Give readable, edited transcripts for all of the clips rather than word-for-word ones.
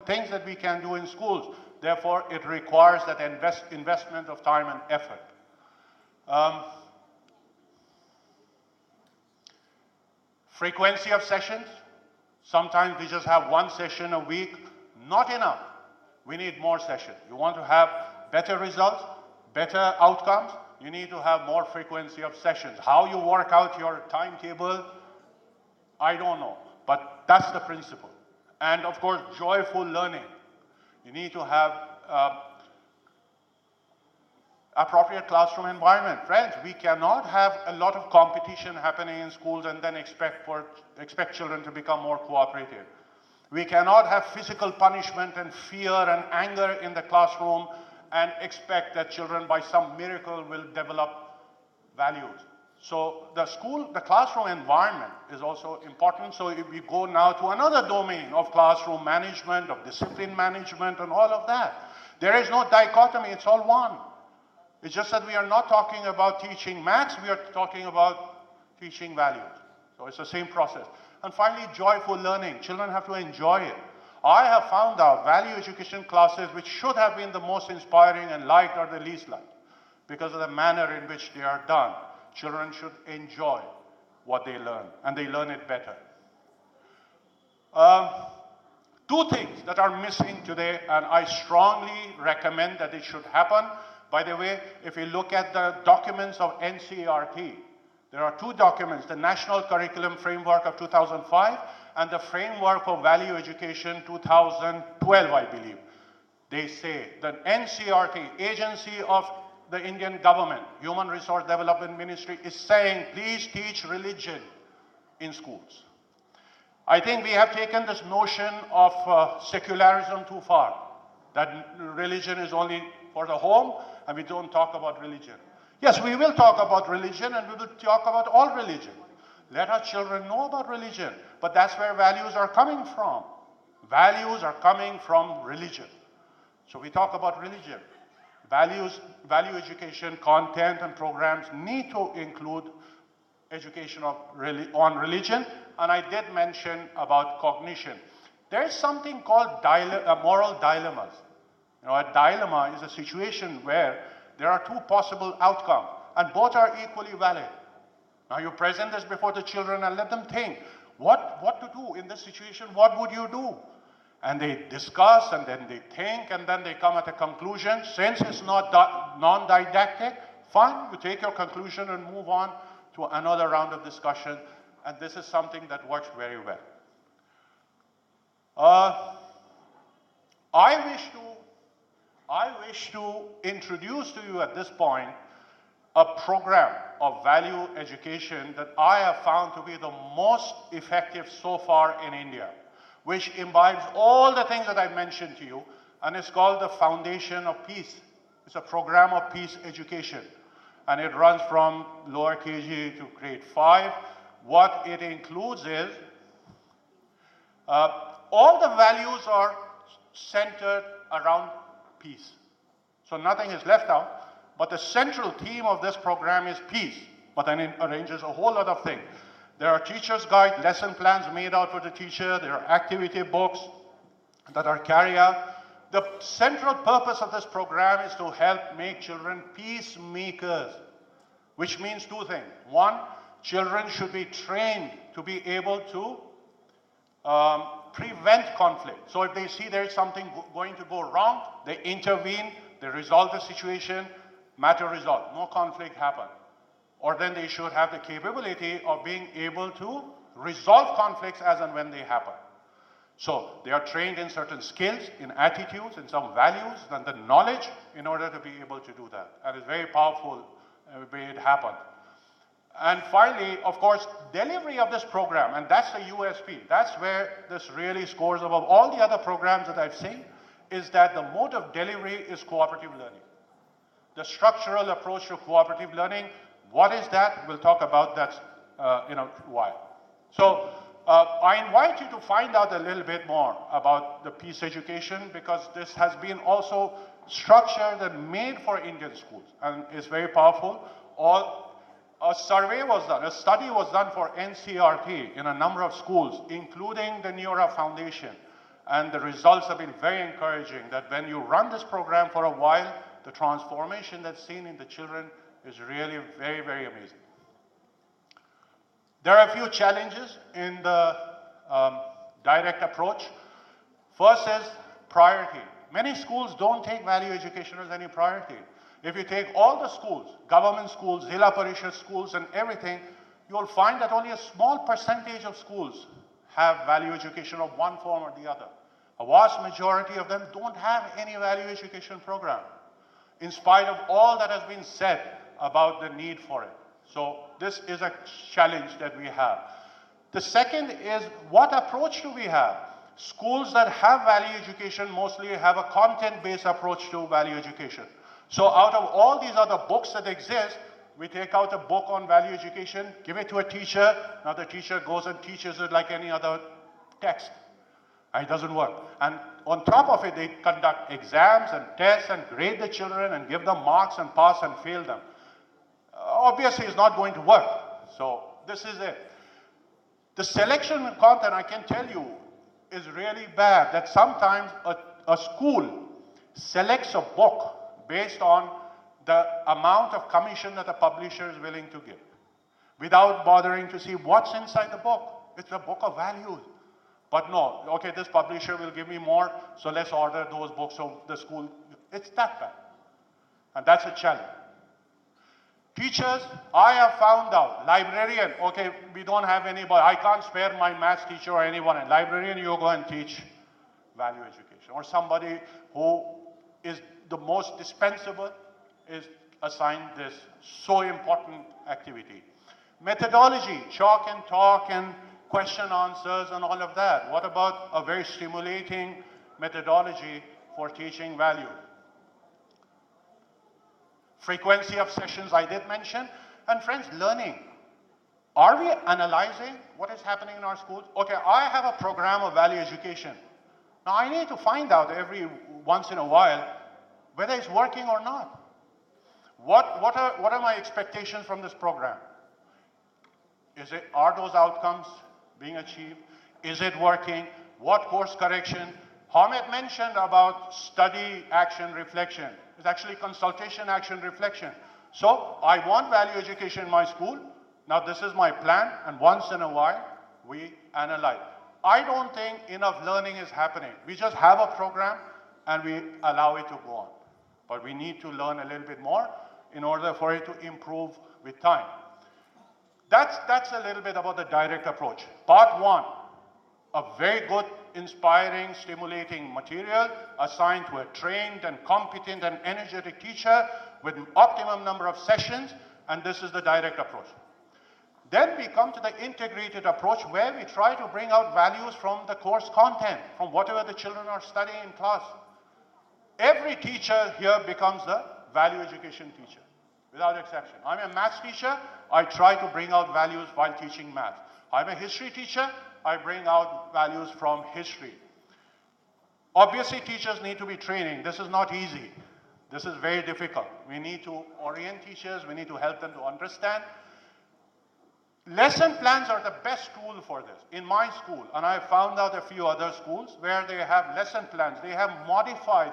things that we can do in schools. Therefore, it requires that investment of time and effort. Frequency of sessions. Sometimes we just have one session a week. Not enough. We need more sessions. You want to have better results, better outcomes, you need to have more frequency of sessions. How you work out your timetable, I don't know. But that's the principle. And of course, joyful learning. You need to have appropriate classroom environment. Friends, we cannot have a lot of competition happening in schools and then expect children to become more cooperative. We cannot have physical punishment and fear and anger in the classroom and expect that children by some miracle will develop values. So the classroom environment is also important. So if we go now to another domain of classroom management, of discipline management and all of that, there is no dichotomy, it's all one. It's just that we are not talking about teaching maths, we are talking about teaching values. So it's the same process. And finally, joyful learning. Children have to enjoy it. I have found out value education classes which should have been the most inspiring and liked are the least liked because of the manner in which they are done. Children should enjoy what they learn, and they learn it better. Two things that are missing today, and I strongly recommend that it should happen. By the way, if you look at the documents of NCERT, there are two documents, the National Curriculum Framework of 2005 and the Framework for Value Education 2012, I believe. They say the NCERT, Agency of the Indian Government, Human Resource Development Ministry, is saying, please teach religion in schools. I think we have taken this notion of secularism too far, that religion is only for the home and we don't talk about religion. Yes, we will talk about religion and we will talk about all religion. Let our children know about religion, but that's where values are coming from. Values are coming from religion. So we talk about religion. Value education, content and programs need to include education on religion, and I did mention about cognition. There is something called moral dilemmas. You know, a dilemma is a situation where there are two possible outcomes, and both are equally valid. Now you present this before the children and let them think, what to do in this situation, what would you do? And they discuss, and then they think, and then they come at a conclusion. Since it's not non-didactic, fine, you take your conclusion and move on to another round of discussion, and this is something that works very well. I wish to introduce to you at this point a program of value education that I have found to be the most effective so far in India, which imbibes all the things that I mentioned to you, and it's called the Foundation of Peace. It's a program of peace education, and it runs from lower KG to grade 5. What it includes is, all the values are centered around peace. So nothing is left out, but the central theme of this program is peace, but then it arranges a whole lot of things. There are teacher's guide, lesson plans made out for the teacher. There are activity books that are carried out. The central purpose of this program is to help make children peacemakers, which means two things. One, children should be trained to be able to prevent conflict. So if they see there is something going to go wrong, they intervene, they resolve the situation, matter resolved, no conflict happen. Or then they should have the capability of being able to resolve conflicts as and when they happen. So they are trained in certain skills, in attitudes, in some values, and the knowledge in order to be able to do that. And it's very powerful the way it happened. And finally, of course, delivery of this program, and that's the USP. That's where this really scores above all the other programs that I've seen, is that the mode of delivery is cooperative learning. The structural approach to cooperative learning, what is that? We'll talk about that in a while. So I invite you to find out a little bit more about the peace education, because this has been also structured and made for Indian schools, and it's very powerful. A survey was done, a study was done for NCERT in a number of schools, including the Neora Foundation. And the results have been very encouraging, that when you run this program for a while, the transformation that's seen in the children is really very, very amazing. There are a few challenges in the direct approach. First is priority. Many schools don't take value education as any priority. If you take all the schools, government schools, Zilla Parishad schools and everything, you'll find that only a small percentage of schools have value education of one form or the other. A vast majority of them don't have any value education program, in spite of all that has been said about the need for it. So this is a challenge that we have. The second is, what approach do we have? Schools that have value education mostly have a content-based approach to value education. So out of all these other books that exist, we take out a book on value education, give it to a teacher, now the teacher goes and teaches it like any other text. And it doesn't work. And on top of it, they conduct exams and tests and grade the children and give them marks and pass and fail them. Obviously, it's not going to work. So this is it. The selection of content, I can tell you, is really bad. That sometimes a school selects a book based on the amount of commission that the publisher is willing to give, without bothering to see what's inside the book. It's a book of values. But no, okay, this publisher will give me more, so let's order those books so the school, it's that bad. And that's a challenge. Teachers, I have found out, librarian, okay, we don't have anybody, I can't spare my maths teacher or anyone, and librarian, you go and teach value education. Or somebody who is the most dispensable is assigned this so important activity. Methodology, chalk and talk and question answers and all of that. What about a very stimulating methodology for teaching value? Frequency of sessions I did mention. And friends, learning. Are we analyzing what is happening in our schools? Okay, I have a program of value education. Now I need to find out every once in a while whether it's working or not. What are my expectations from this program? Are those outcomes being achieved? Is it working? What course correction? Hamid mentioned about study, action, reflection. It's actually consultation, action, reflection. So I want value education in my school. Now this is my plan, and once in a while, we analyze. I don't think enough learning is happening. We just have a program, and we allow it to go on. But we need to learn a little bit more in order for it to improve with time. That's a little bit about the direct approach. Part one, a very good, inspiring, stimulating material assigned to a trained and competent and energetic teacher with an optimum number of sessions, and this is the direct approach. Then we come to the integrated approach, where we try to bring out values from the course content, from whatever the children are studying in class. Every teacher here becomes the value education teacher, without exception. I'm a maths teacher, I try to bring out values while teaching math. I'm a history teacher, I bring out values from history. Obviously, teachers need to be training. This is not easy. This is very difficult. We need to orient teachers, we need to help them to understand. Lesson plans are the best tool for this. In my school, and I found out a few other schools where they have lesson plans, they have modified,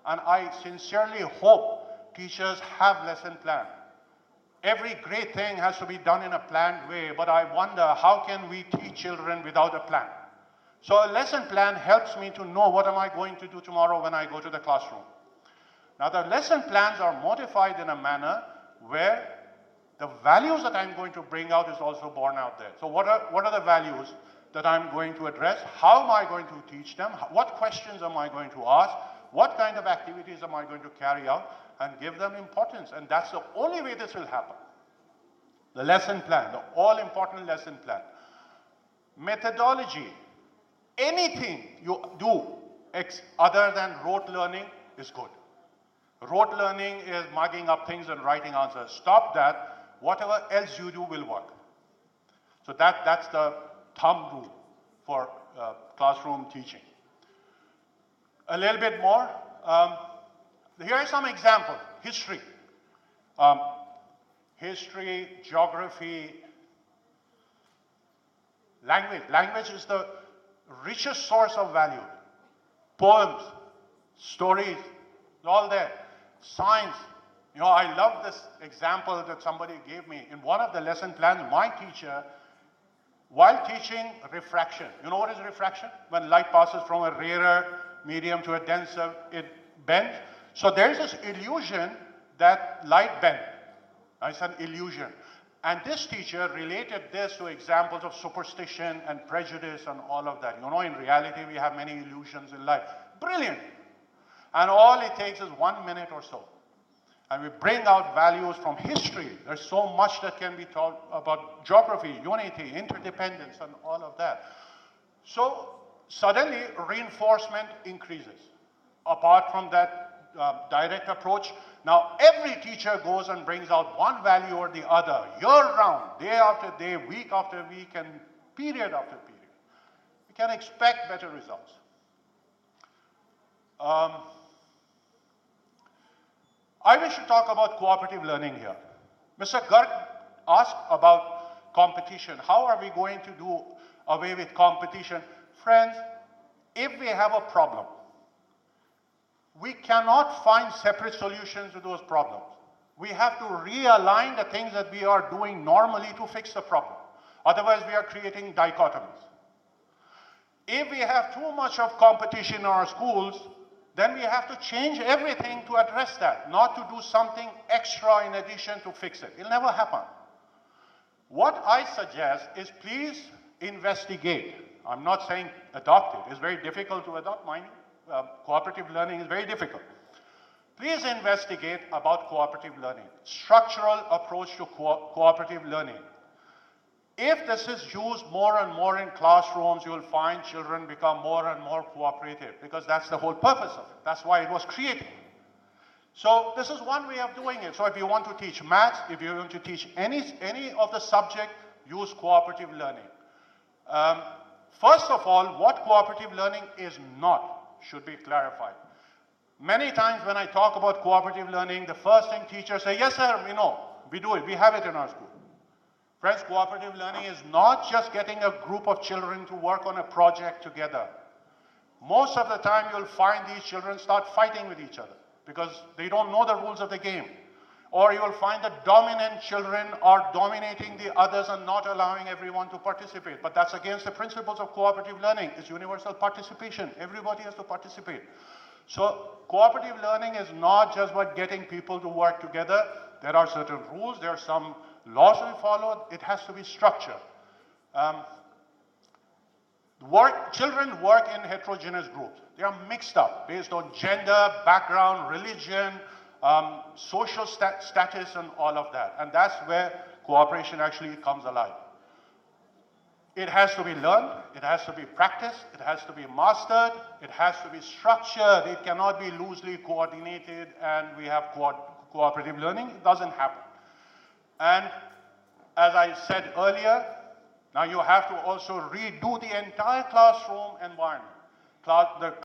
and I sincerely hope teachers have lesson plans. Every great thing has to be done in a planned way, but I wonder, how can we teach children without a plan? So a lesson plan helps me to know what am I going to do tomorrow when I go to the classroom. Now the lesson plans are modified in a manner where the values that I'm going to bring out is also borne out there. So what are the values that I'm going to address? How am I going to teach them? What questions am I going to ask? What kind of activities am I going to carry out? And give them importance. And that's the only way this will happen. The lesson plan, the all-important lesson plan. Methodology. Anything you do other than rote learning is good. Rote learning is mugging up things and writing answers. Stop that. Whatever else you do will work. So that's the thumb rule for classroom teaching. A little bit more. Here are some examples. History. History, geography, language. Language is the richest source of value. poems, stories, all there. Science. I love this example that somebody gave me. In one of the lesson plans, my teacher, while teaching refraction, you know what is refraction? When light passes from a rarer medium to a denser, it bends. So there's this illusion that light bends. It's an illusion. And this teacher related this to examples of superstition and prejudice and all of that. In reality, we have many illusions in life. Brilliant. And all it takes is 1 minute or so. And we bring out values from history. There's so much that can be taught about geography, unity, interdependence, and all of that. So suddenly, reinforcement increases. Apart from that direct approach, now every teacher goes and brings out one value or the other, year-round, day after day, week after week, and period after period. We can expect better results. I wish to talk about cooperative learning here. Mr. Garg asked about competition. How are we going to do away with competition? Friends, if we have a problem, we cannot find separate solutions to those problems. We have to realign the things that we are doing normally to fix the problem. Otherwise, we are creating dichotomies. If we have too much of competition in our schools, then we have to change everything to address that, not to do something extra in addition to fix it. It'll never happen. What I suggest is please investigate. I'm not saying adopt it. It's very difficult to adopt mine. Cooperative learning is very difficult. Please investigate about cooperative learning, structural approach to cooperative learning. If this is used more and more in classrooms, you will find children become more and more cooperative, because that's the whole purpose of it. That's why it was created. So this is one way of doing it. So if you want to teach maths, if you want to teach any of the subject, use cooperative learning. First of all, what cooperative learning is not should be clarified. Many times when I talk about cooperative learning, the first thing teachers say, yes sir, we do it, we have it in our school. Friends, cooperative learning is not just getting a group of children to work on a project together. Most of the time you'll find these children start fighting with each other because they don't know the rules of the game. Or you will find that dominant children are dominating the others and not allowing everyone to participate. But that's against the principles of cooperative learning. It's universal participation. Everybody has to participate. So cooperative learning is not just about getting people to work together. There are certain rules. There are some laws to be followed. It has to be structured. Children work in heterogeneous groups. They are mixed up based on gender, background, religion, social status, and all of that. And that's where cooperation actually comes alive. It has to be learned, it has to be practiced, it has to be mastered, it has to be structured. It cannot be loosely coordinated and we have cooperative learning. It doesn't happen. And as I said earlier, now you have to also redo the entire classroom environment.